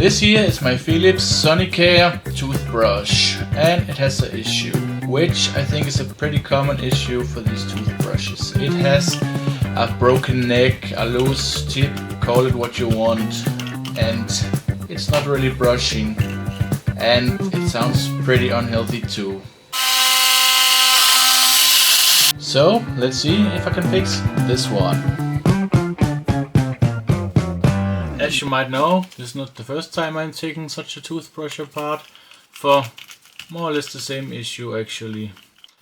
This here is my Philips Sonicare Toothbrush, and it has an issue, which I think is a pretty common issue for these toothbrushes. It has a broken neck, a loose tip, call it what you want, and it's not really brushing, and it sounds pretty unhealthy too. So let's see if I can fix this one. As you might know, this is not the first time I'm taking such a toothbrush apart for more or less the same issue actually.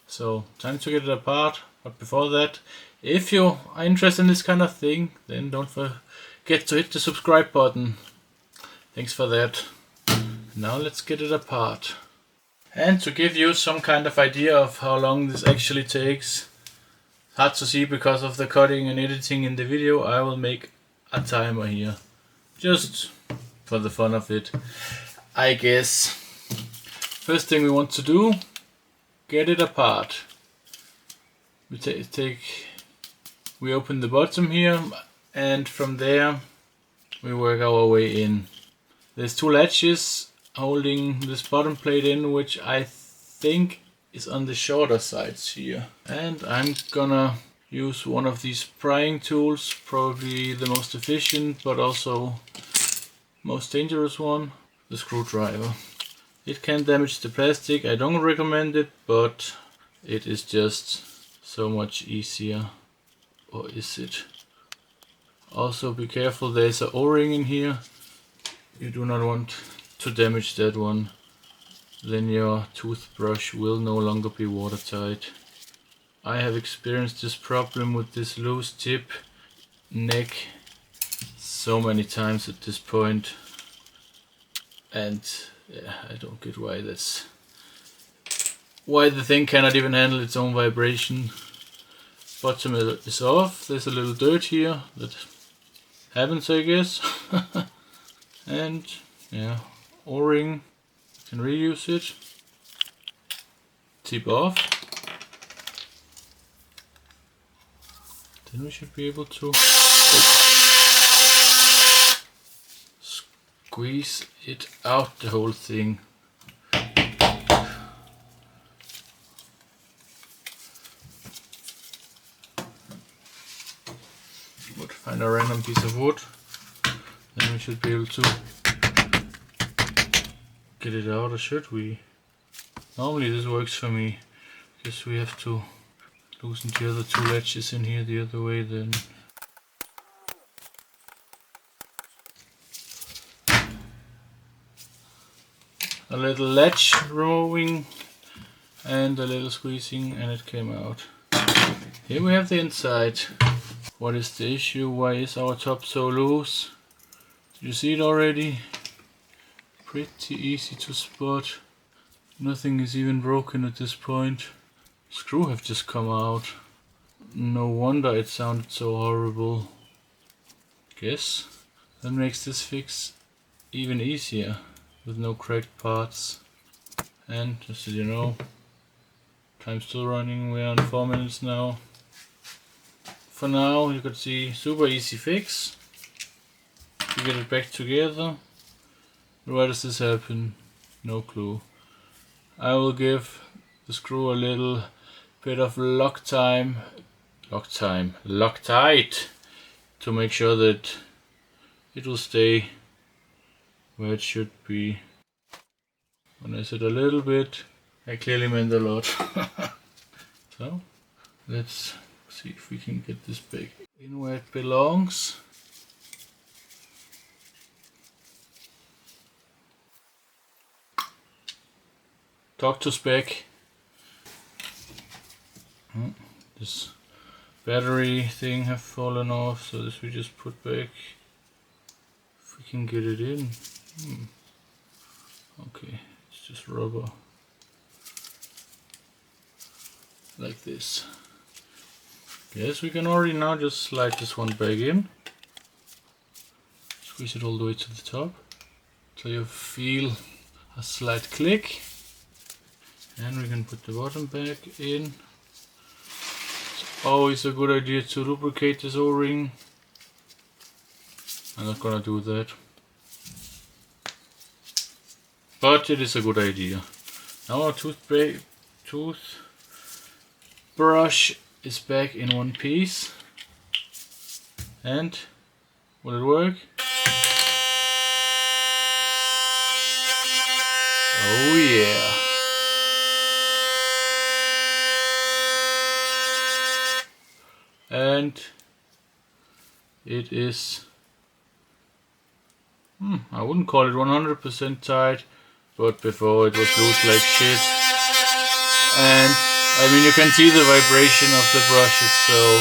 So time to get it apart, but before that, if you are interested in this kind of thing, then don't forget to hit the subscribe button. Thanks for that. Now let's get it apart. And to give you some kind of idea of how long this actually takes, hard to see because of the cutting and editing in the video, I will make a timer here. Just for the fun of it, I guess. First thing we want to do, get it apart. We open the bottom here, and from there we work our way in. There's two latches holding this bottom plate in, which I think is on the shorter sides here. And I'm gonna use one of these prying tools, probably the most efficient but also most dangerous one, the screwdriver. It can damage the plastic. I don't recommend it, but it is just so much easier. Or is it? Also be careful, there's an O-ring in here. You do not want to damage that one. Then your toothbrush will no longer be watertight. I have experienced this problem with this loose tip neck so many times at this point, and yeah, I don't get why the thing cannot even handle its own vibration. Bottom is off. There's a little dirt here that happens, I guess. And yeah, O-ring, can reuse it. Tip off. Then we should be able to squeeze it out, the whole thing. Would find a random piece of wood, then we should be able to get it out, or should we? Normally this works for me. Guess we have to loosen the other two latches in here the other way then. A little latch removing and a little squeezing, and it came out. Here we have the inside. What is the issue? Why is our top so loose? Did you see it already? Pretty easy to spot. Nothing is even broken at this point. Screw have just come out. No wonder it sounded so horrible. Guess that makes this fix even easier with no cracked parts. And just so you know, time's still running. We're on 4 minutes now. For now, you could see super easy fix. To get it back together. Why does this happen? No clue. I will give the screw a little bit of Loctite to make sure that it will stay where it should be. When I said a little bit, I clearly meant a lot. So let's see if we can get this back in where it belongs. Talk to spec. This battery thing have fallen off, so this we just put back. If we can get it in. Okay, it's just rubber. Like this. Yes, we can already now just slide this one back in. Squeeze it all the way to the top. So you feel a slight click. And we can put the bottom back in. It's always a good idea to lubricate this O-ring. I'm not gonna do that. but it is a good idea. Now our toothbrush is back in one piece. And will it work? Oh yeah. And it is, I wouldn't call it 100% tight, but before it was loose like shit. And I mean, you can see the vibration of the brushes, so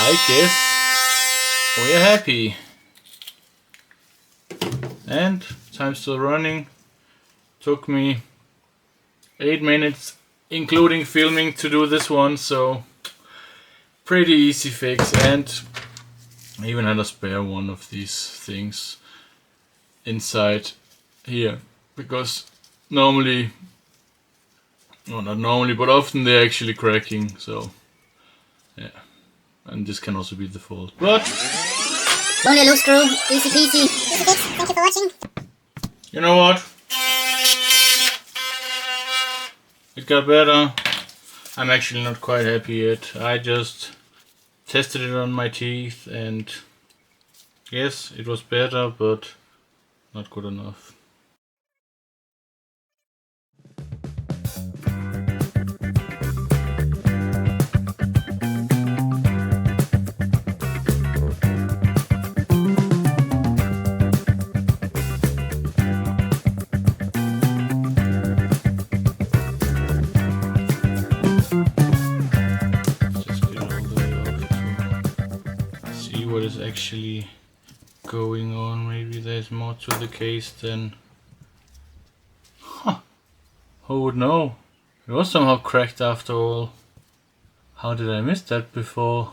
I guess we are happy. And time's still running. Took me 8 minutes including filming to do this one, so pretty easy fix. And I even had a spare one of these things inside here, because normally, well, not normally, but often they're actually cracking, so yeah. And this can also be the fault, but only a loose screw, easy peasy. Thank you for watching. You know what? It got better. I'm actually not quite happy yet. I just tested it on my teeth and yes, it was better, but not good enough. What is actually going on. Maybe there's more to the case than... Who would know? It was somehow cracked after all. How did I miss that before?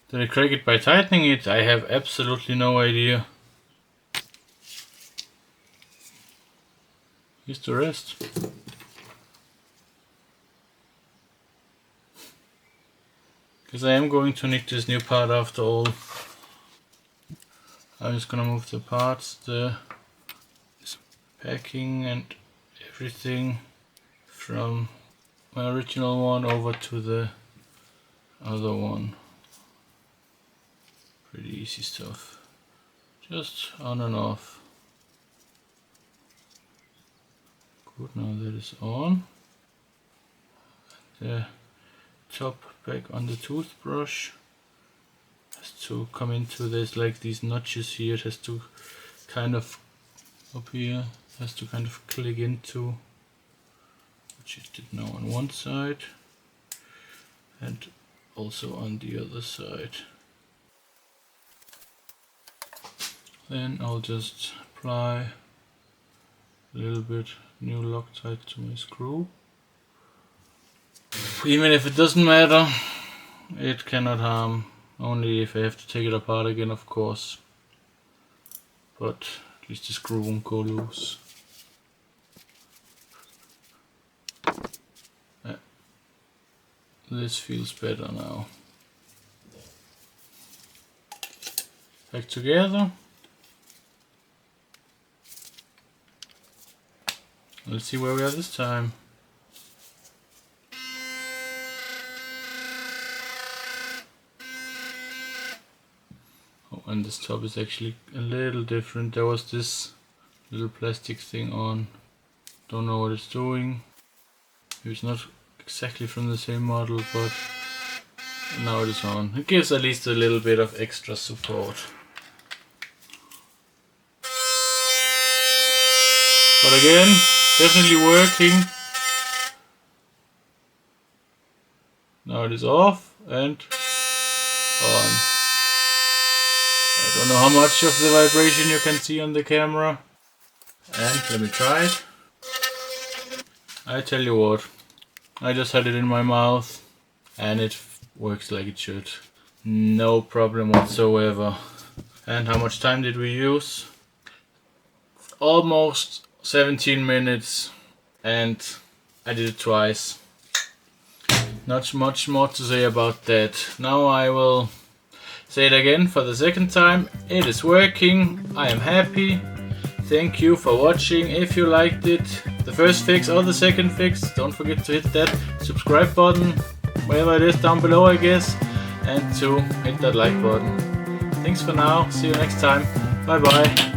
Did I crack it by tightening it? I have absolutely no idea. Here's the rest. Because I am going to nick this new part after all. I'm just gonna move the parts, the packing and everything from my original one over to the other one. Pretty easy stuff. Just on and off. Good, now that is on. The top back on the toothbrush has to come into this, like these notches here, it has to kind of up here, has to kind of click into, which it did now on one side and also on the other side. Then I'll just apply a little bit new Loctite to my screw. Even if it doesn't matter, it cannot harm, only if I have to take it apart again, of course. But at least the screw won't go loose. Yeah. This feels better now. Back together. Let's see where we are this time. And this top is actually a little different. There was this little plastic thing on. Don't know what it's doing. It's not exactly from the same model, but now it is on. It gives at least a little bit of extra support. But again, definitely working. Now it is off and on. I don't know how much of the vibration you can see on the camera. And let me try it. I tell you what, I just had it in my mouth and it works like it should. No problem whatsoever. And how much time did we use? Almost 17 minutes, and I did it twice. Not much more to say about that. Now I will say it again for the second time. It is working. I am happy. thank you for watching. If you liked it, the first fix or the second fix, don't forget to hit that subscribe button, wherever it is down below I guess, and to hit that like button. Thanks for now, see you next time, bye bye.